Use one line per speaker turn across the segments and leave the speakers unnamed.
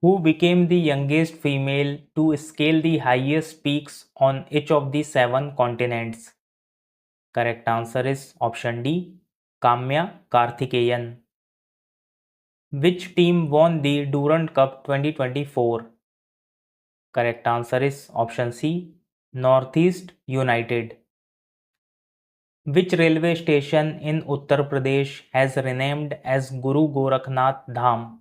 Who became the youngest female to scale the highest peaks on each of the seven continents? Correct answer is option D. Kamya Karthikeyan. Which team won the Durand Cup 2024? Correct answer is option C. Northeast United. Which railway station in Uttar Pradesh has renamed as Guru Gorakhnath Dham?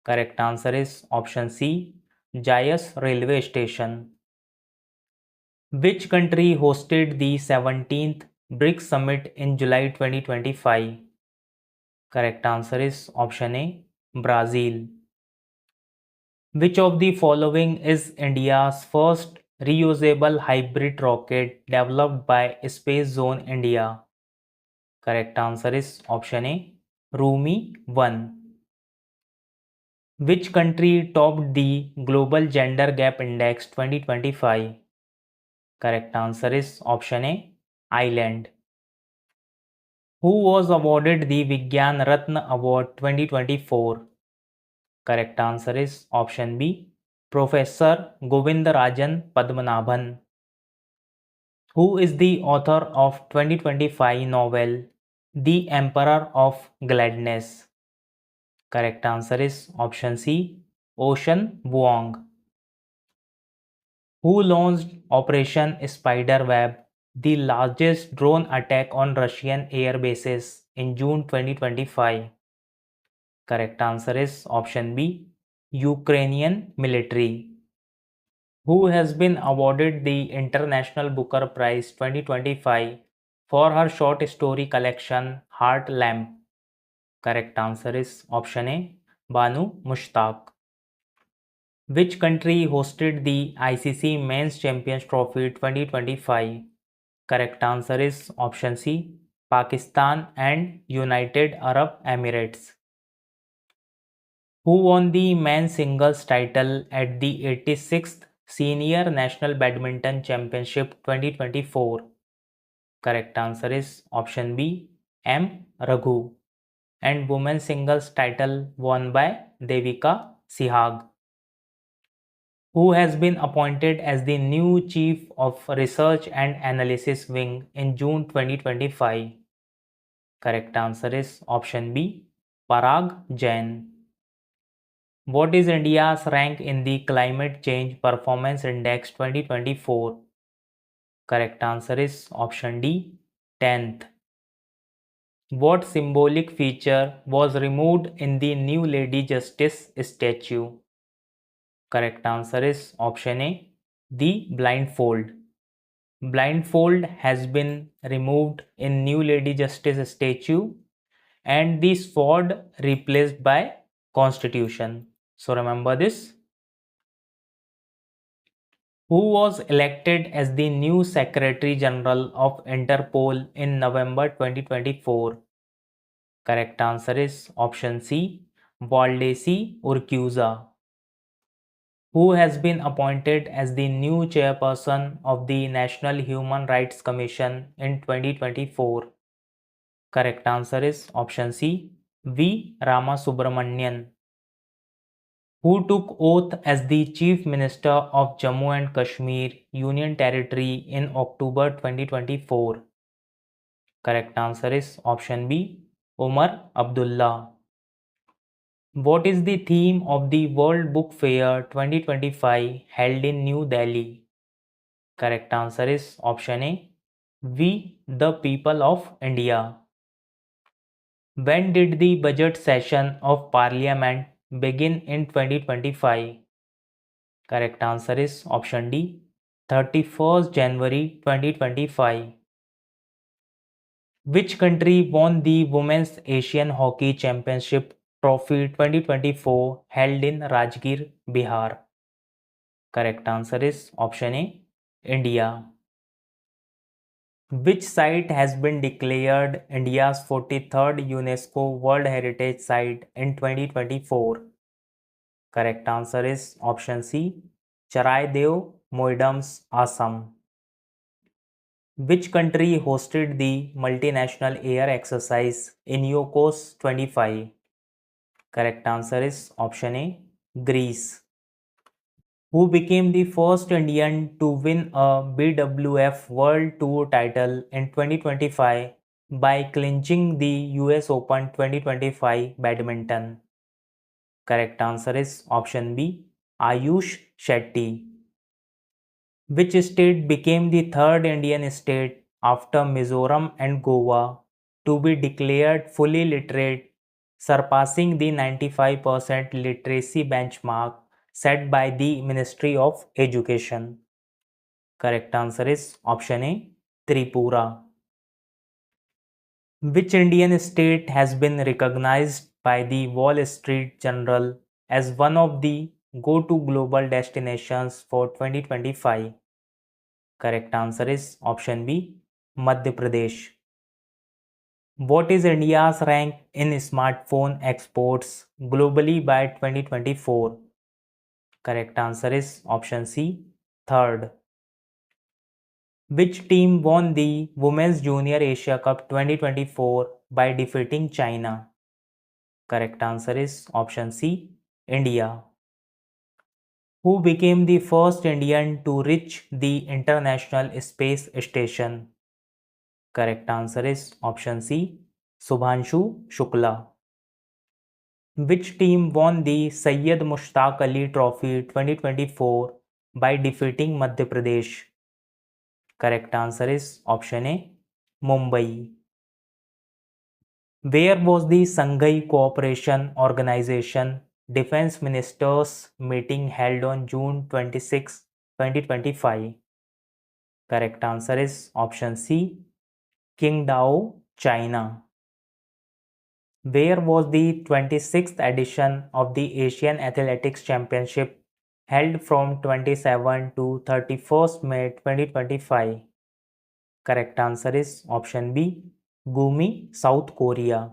Correct answer is option C. Jayas railway station. Which country hosted the 17th BRICS summit in July 2025? Correct answer is option A. Brazil. Which of the following is India's first reusable hybrid rocket developed by Space Zone India? Correct answer is option A. Rumi 1. Which country topped the Global Gender Gap Index 2025? Correct answer is option A. Ireland. Who was awarded the Vigyan Ratna Award 2024? Correct answer is option B. Professor Govindarajan Padmanabhan. Who is the author of 2025 novel The Emperor of Gladness? Correct answer is option C. Ocean Vuong. Who launched Operation Spiderweb, the largest drone attack on Russian air bases in June 2025? Correct answer is option B. Ukrainian military. Who has been awarded the International Booker Prize 2025 for her short story collection Heart Lamp? Correct answer is option A. Banu Mushtaq. Which country hosted the ICC Men's Champions Trophy 2025? Correct answer is option C. Pakistan and United Arab Emirates. Who won the men's singles title at the 86th Senior National Badminton Championship 2024? Correct answer is option B. M. Raghu. And women's singles title won by Devika Sihag. Who has been appointed as the new Chief of Research and Analysis Wing in June 2025? Correct answer is option B. Parag Jain. What is India's rank in the Climate Change Performance Index 2024? Correct answer is option D. 10th. What symbolic feature was removed in the New Lady Justice statue? Correct answer is option A. The blindfold. Blindfold has been removed in New Lady Justice statue and the sword replaced by Constitution. So remember this. Who was elected as the new Secretary General of Interpol in November 2024? Correct answer is option C. Waldeci Urquiza. Who has been appointed as the new chairperson of the National Human Rights Commission in 2024? Correct answer is option C. V. Ramasubramanian. Who took oath as the Chief Minister of Jammu and Kashmir Union Territory in October 2024? Correct answer is option B. Omar Abdullah. What is the theme of the World Book Fair 2025 held in New Delhi? Correct answer is option A. We the people of India. When did the budget session of Parliament begin in 2025? Correct answer is option D. 31st January 2025. Which country won the Women's Asian Hockey Championship Trophy 2024 held in Rajgir, Bihar? Correct answer is option A. India. Which site has been declared India's 43rd UNESCO World Heritage Site in 2024? Correct answer is option C. Charaideo, Moidams, Assam. Which country hosted the multinational air exercise in Yokos 25? Correct answer is option A. Greece. Who became the first Indian to win a BWF World Tour title in 2025 by clinching the US Open 2025 badminton? Correct answer is option B, Ayush Shetty. Which state became the third Indian state after Mizoram and Goa to be declared fully literate, surpassing the 95% literacy benchmark set by the Ministry of Education? Correct answer is option A, Tripura. Which Indian state has been recognized by the Wall Street Journal as one of the go-to global destinations for 2025? Correct answer is option B, Madhya Pradesh. What is India's rank in smartphone exports globally by 2024? Correct answer is option C, third. Which team won the Women's Junior Asia Cup 2024 by defeating China? Correct answer is option C, India. Who became the first Indian to reach the International Space Station? Correct answer is option C, Subhanshu Shukla. Which team won the Syed Mushtaq Ali Trophy 2024 by defeating Madhya Pradesh? Correct answer is option A, Mumbai. Where was the Shanghai Cooperation Organization Defense Ministers meeting held on June 26, 2025? Correct answer is option C, Qingdao, China. Where was the 26th edition of the Asian Athletics Championship held from 27 to 31st May 2025? Correct answer is option B, Gumi, South Korea.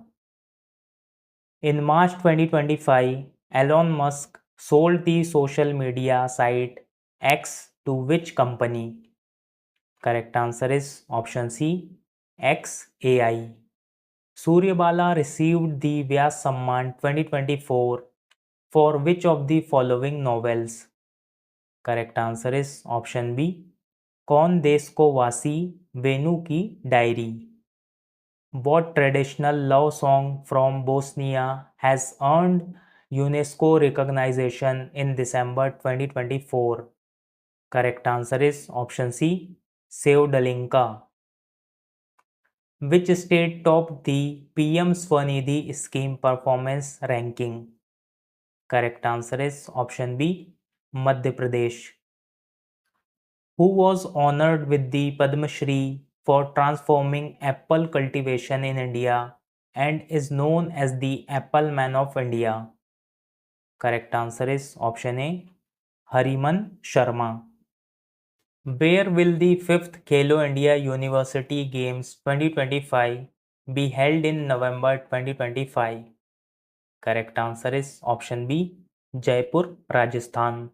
In March 2025, Elon Musk sold the social media site X to which company? Correct answer is option C, XAI. Suryabala received the Vyas Samman 2024 for which of the following novels? Correct answer is option B, कौन देश को वासी वेनु की diary. What traditional love song from Bosnia has earned UNESCO recognition in December 2024? Correct answer is option C, Sevdalinka. Which state topped the PM Swanidhi scheme performance ranking? Correct answer is option B, Madhya Pradesh. Who was honored with the Padma Shri for transforming apple cultivation in India and is known as the Apple Man of India? Correct answer is option A, Hariman Sharma. Where will the 5th Khelo India University Games 2025 be held in November 2025? Correct answer is option B, Jaipur, Rajasthan.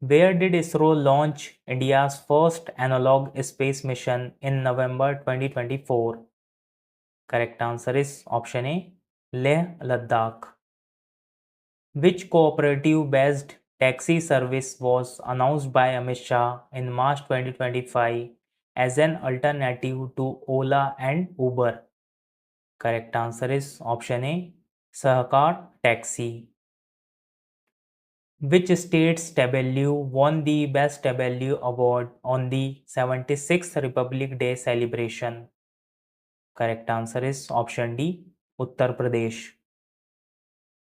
Where did ISRO launch India's first analog space mission in November 2024? Correct answer is option A, Leh, Ladakh. Which cooperative based taxi service was announced by Amit Shah in March 2025 as an alternative to Ola and Uber? Correct answer is option A, Sahakar Taxi. Which state's tableau won the Best Tableau Award on the 76th Republic Day celebration? Correct answer is option D, Uttar Pradesh.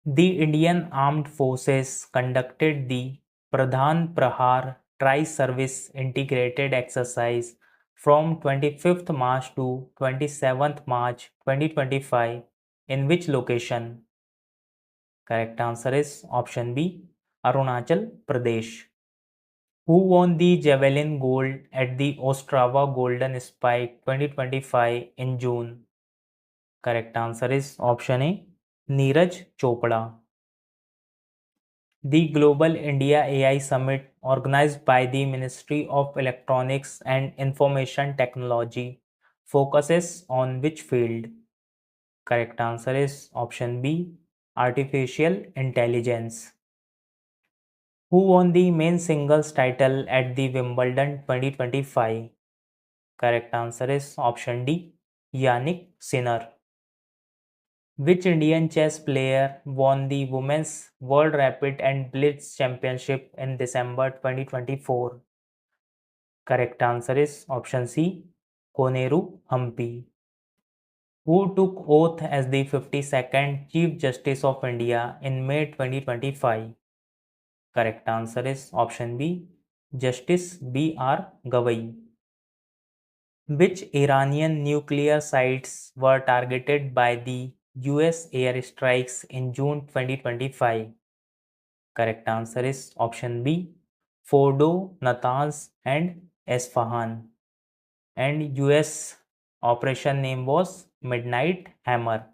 The Indian Armed Forces conducted the Pradhan Prahar Tri-Service Integrated Exercise from 25th March to 27th March 2025 in which location? Correct answer is option B, Arunachal Pradesh. Who won the Javelin Gold at the Ostrava Golden Spike 2025 in June? Correct answer is option A, Neeraj Chopra. The Global India AI Summit organized by the Ministry of Electronics and Information Technology focuses on which field? Correct answer is option B, Artificial intelligence. Who won the men's singles title at the Wimbledon 2025? Correct answer is option D, Yannick Sinner. Which Indian chess player won the Women's World Rapid and Blitz Championship in December 2024? Correct answer is option C, Koneru Humpy. Who took oath as the 52nd Chief Justice of India in May 2025? Correct answer is option B, Justice B.R. Gavai. Which Iranian nuclear sites were targeted by the US airstrikes in June 2025? Correct answer is option B, Fordo, Natanz, and Esfahan. And US operation name was Midnight Hammer.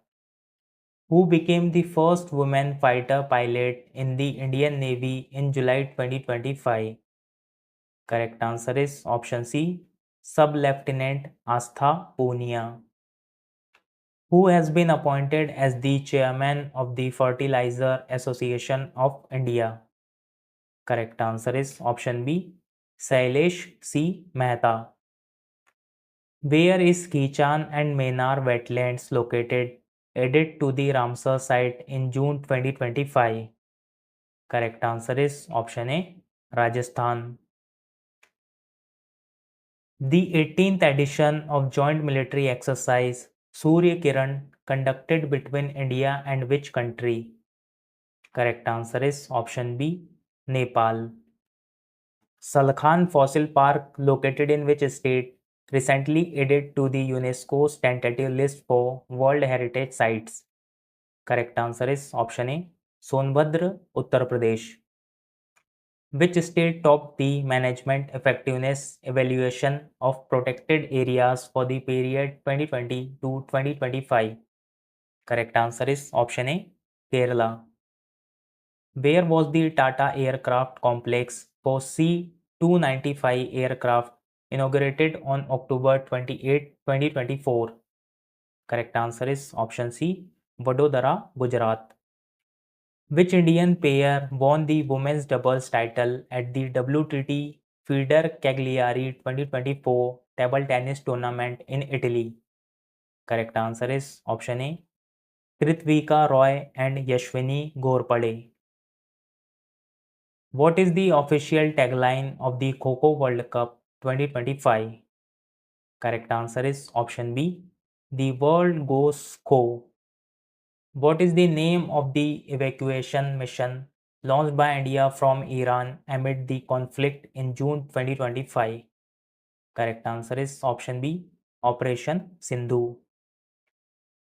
Who became the first woman fighter pilot in the Indian Navy in July 2025? Correct answer is option C, Sub-Lieutenant Astha Punia. Who has been appointed as the chairman of the Fertilizer Association of India? Correct answer is option B, Sailesh C. Mehta. Where is Kichan and Menar wetlands located, added to the Ramsar site in June 2025? Correct answer is option A, Rajasthan. The 18th edition of Joint Military Exercise Surya Kiran conducted between India and which country? Correct answer is option B, Nepal. Salkhan Fossil Park, located in which state, recently added to the UNESCO's tentative list for World Heritage Sites? Correct answer is option A, Sonbhadra, Uttar Pradesh. Which state topped the management effectiveness evaluation of protected areas for the period 2020 to 2025? Correct answer is option A, Kerala. Where was the Tata Aircraft Complex for C-295 aircraft inaugurated on October 28, 2024? Correct answer is option C, Vadodara, Gujarat. Which Indian pair won the women's doubles title at the WTT Feder Cagliari 2024 table tennis tournament in Italy? Correct answer is option A, Kritvika Roy and Yashwini Ghorpade. What is the official tagline of the Kho World Cup 2025? Correct answer is option B, The World Goes Kho. What is the name of the evacuation mission launched by India from Iran amid the conflict in June 2025? Correct answer is option B, Operation Sindhu.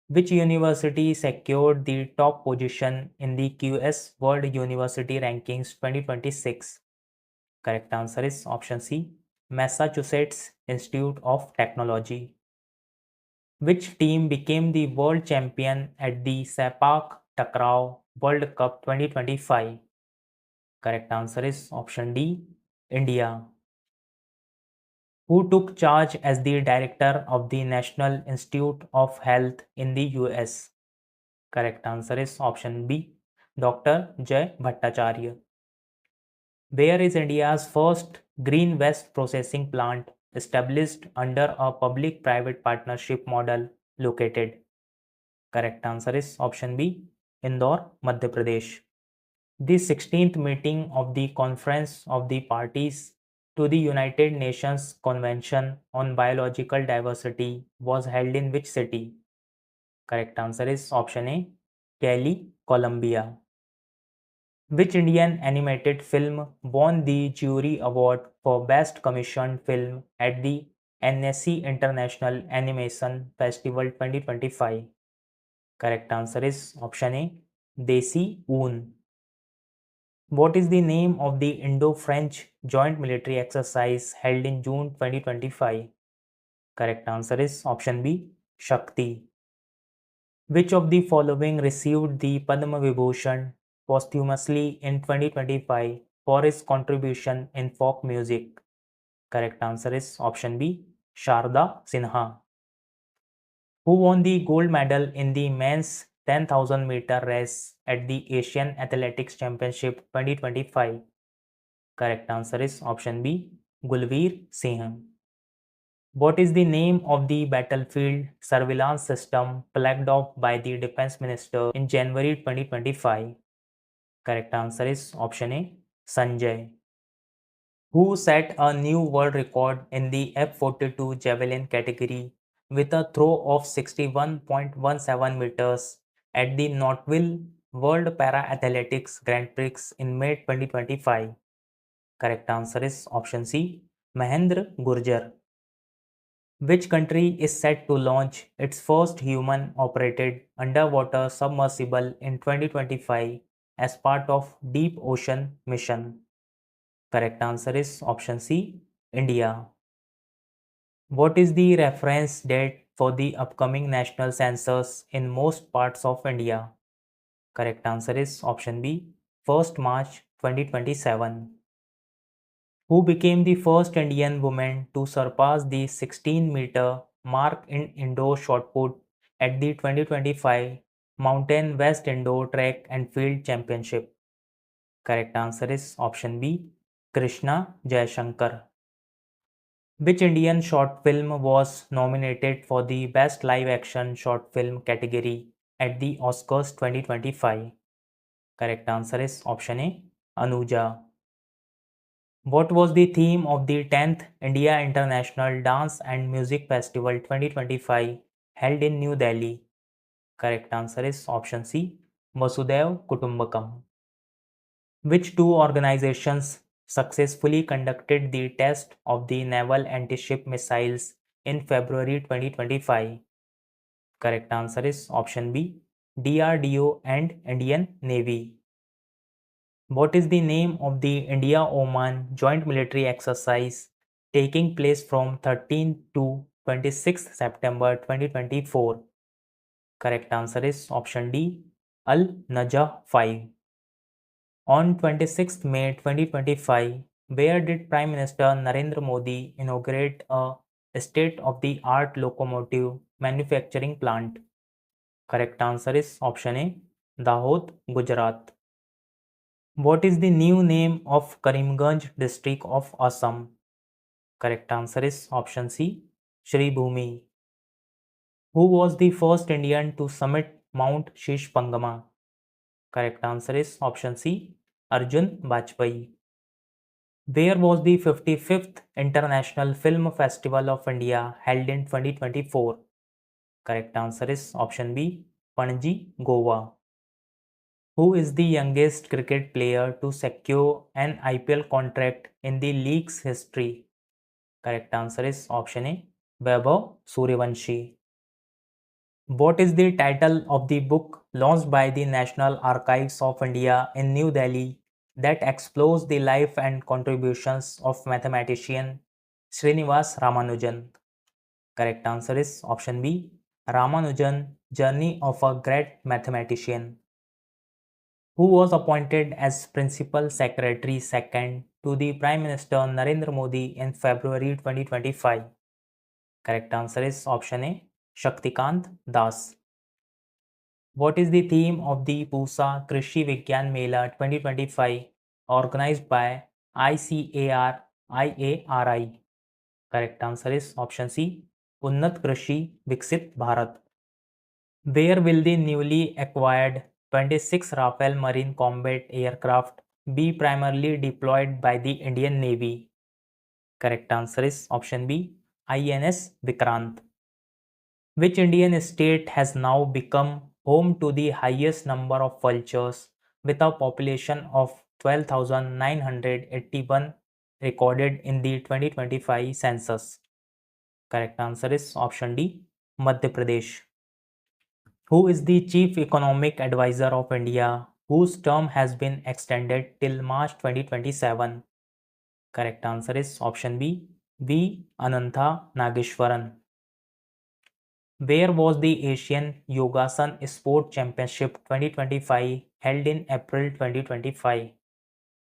Which university secured the top position in the QS World University Rankings 2026? Correct answer is option C, Massachusetts Institute of Technology. Which team became the world champion at the Sepak Takraw World Cup 2025? Correct answer is option D, India. Who took charge as the director of the National Institute of Health in the US? Correct answer is option B, Dr. Jay Bhattacharya. Where is India's first green waste processing plant established under a public-private partnership model located? Correct answer is option B, Indore, Madhya Pradesh. The 16th meeting of the Conference of the Parties to the United Nations Convention on Biological Diversity was held in which city? Correct answer is option A, Cali, Colombia. Which Indian animated film won the Jury Award for Best Commissioned Film at the NSC International Animation Festival 2025? Correct answer is option A, Desi Oon. What is the name of the Indo-French joint military exercise held in June 2025? Correct answer is option B, Shakti. Which of the following received the Padma Vibhushan posthumously in 2025 for his contribution in folk music? Correct answer is option B, Sharda Sinha. Who won the gold medal in the men's 10,000 meter race at the Asian Athletics Championship 2025? Correct answer is option B, Gulveer Singh. What is the name of the battlefield surveillance system flagged off by the Defense Minister in January 2025? Correct answer is option A, Sanjay. Who set a new world record in the F-42 Javelin category with a throw of 61.17 meters at the Knoxville World Para Athletics Grand Prix in May 2025? Correct answer is option C, Mahendra Gurjar. Which country is set to launch its first human-operated underwater submersible in 2025 as part of Deep Ocean Mission? Correct answer is option C, India. What is the reference date for the upcoming national census in most parts of India? Correct answer is option B, 1st March 2027. Who became the first Indian woman to surpass the 16-meter mark in indoor shot put at the 2025 Mountain West Indoor Track and Field Championship? Correct answer is option B, Krishna Jayashankar. Which Indian short film was nominated for the Best Live Action Short Film category at the Oscars 2025? Correct answer is option A, Anuja. What was the theme of the 10th India International Dance and Music Festival 2025 held in New Delhi? Correct answer is option C, Vasudhaiv Kutumbakam. Which two organizations successfully conducted the test of the naval anti-ship missiles in February 2025? Correct answer is option B, DRDO and Indian Navy. What is the name of the India-Oman joint military exercise taking place from 13 to 26 September 2024? Correct answer is option D, Al-Najah 5. On 26 May 2025, where did Prime Minister Narendra Modi inaugurate a state-of-the-art locomotive manufacturing plant? Correct answer is option A, Dahod, Gujarat. What is the new name of Karimganj district of Assam? Correct answer is option C, Shri Bhumi. Who was the first Indian to summit Mount Shishpangama? Correct answer is option C, Arjun Bajpayee. Where was the 55th International Film Festival of India held in 2024? Correct answer is option B, Panaji, Goa. Who is the youngest cricket player to secure an IPL contract in the league's history? Correct answer is option A, Vaibhav Suryavanshi. What is the title of the book launched by the National Archives of India in New Delhi that explores the life and contributions of mathematician Srinivas Ramanujan? Correct answer is option B, Ramanujan Journey of a Great Mathematician. Who was appointed as Principal Secretary Second to the Prime Minister Narendra Modi in February 2025? Correct answer is option A, Shaktikant Das. What is the theme of the Pusa Krishi Vigyan Mela 2025 organized by ICAR IARI? Correct answer is option C, Unnat Krishi Viksit Bharat. Where will the newly acquired 26 Rafale Marine Combat aircraft be primarily deployed by the Indian Navy? Correct answer is option B, INS Vikrant. Which Indian state has now become home to the highest number of vultures with a population of 12,981 recorded in the 2025 census? Correct answer is option D, Madhya Pradesh. Who is the Chief Economic Advisor of India whose term has been extended till March 2027? Correct answer is option B, V. Anantha Nageshwaran. Where was the Asian Yogasan Sport Championship 2025 held in April 2025?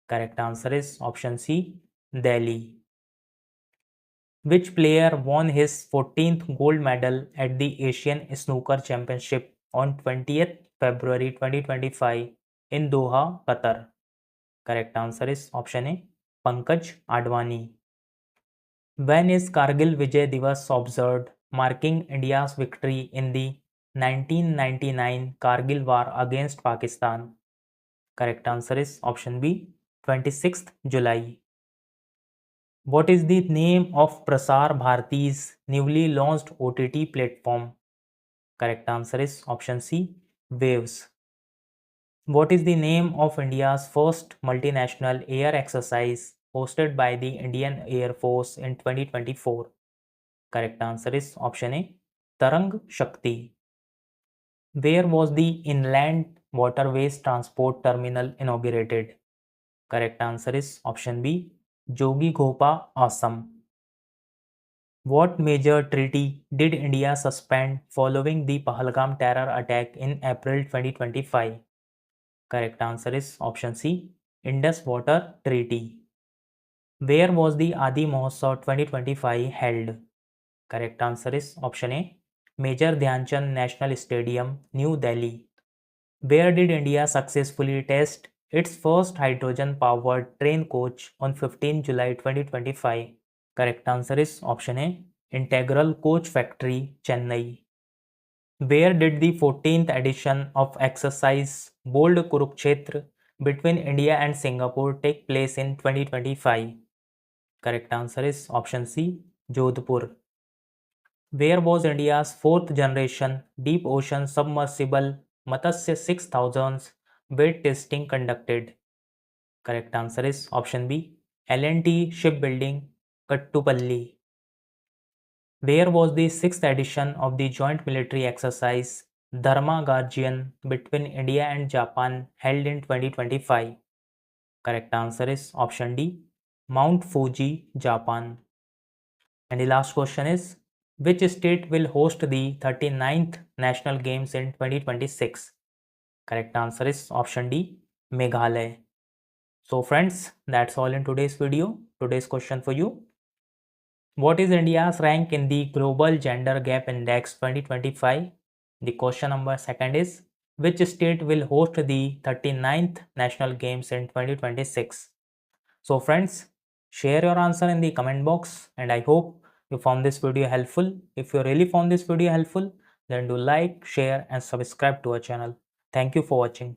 Correct answer is option C, Delhi. Which player won his 14th gold medal at the Asian Snooker Championship on 20th February 2025 in Doha, Qatar? Correct answer is option A, Pankaj Advani. When is Kargil Vijay Divas observed, marking India's victory in the 1999 Kargil War against Pakistan? Correct answer is option B, 26th July. What is the name of Prasar Bharati's newly launched OTT platform? Correct answer is option C, Waves. What is the name of India's first multinational air exercise hosted by the Indian Air Force in 2024? Correct answer is option A, Tarang Shakti. Where was the Inland Waterways Transport Terminal inaugurated? Correct answer is option B, Jogi Ghopa, Assam. What major treaty did India suspend following the Pahalgam terror attack in April 2025? Correct answer is option C, Indus Water Treaty. Where was the Adi Mahotsav 2025 held? Correct answer is option A, Major Dhyan Chand National Stadium, New Delhi. Where did India successfully test its first hydrogen-powered train coach on 15 July 2025? Correct answer is option A, Integral Coach Factory, Chennai. Where did the 14th edition of exercise Bold Kurukshetra between India and Singapore take place in 2025? Correct answer is option C, Jodhpur. Where was India's fourth generation deep ocean submersible Matsya 6000 weight testing conducted? Correct answer is option B, L&T Shipbuilding, Kattupalli. Where was the sixth edition of the joint military exercise Dharma Guardian between India and Japan held in 2025? Correct answer is option D, Mount Fuji, Japan. And the last question is, which state will host the 39th National Games in 2026? Correct answer is option D, Meghalaya. So friends, that's all in today's video. Today's question for you. What is India's rank in the Global Gender Gap Index 2025? The question number second is, which state will host the 39th National Games in 2026? So friends, share your answer in the comment box and I hope you found this video helpful. If you really found this video helpful, then do like, share and subscribe to our channel. Thank you for watching.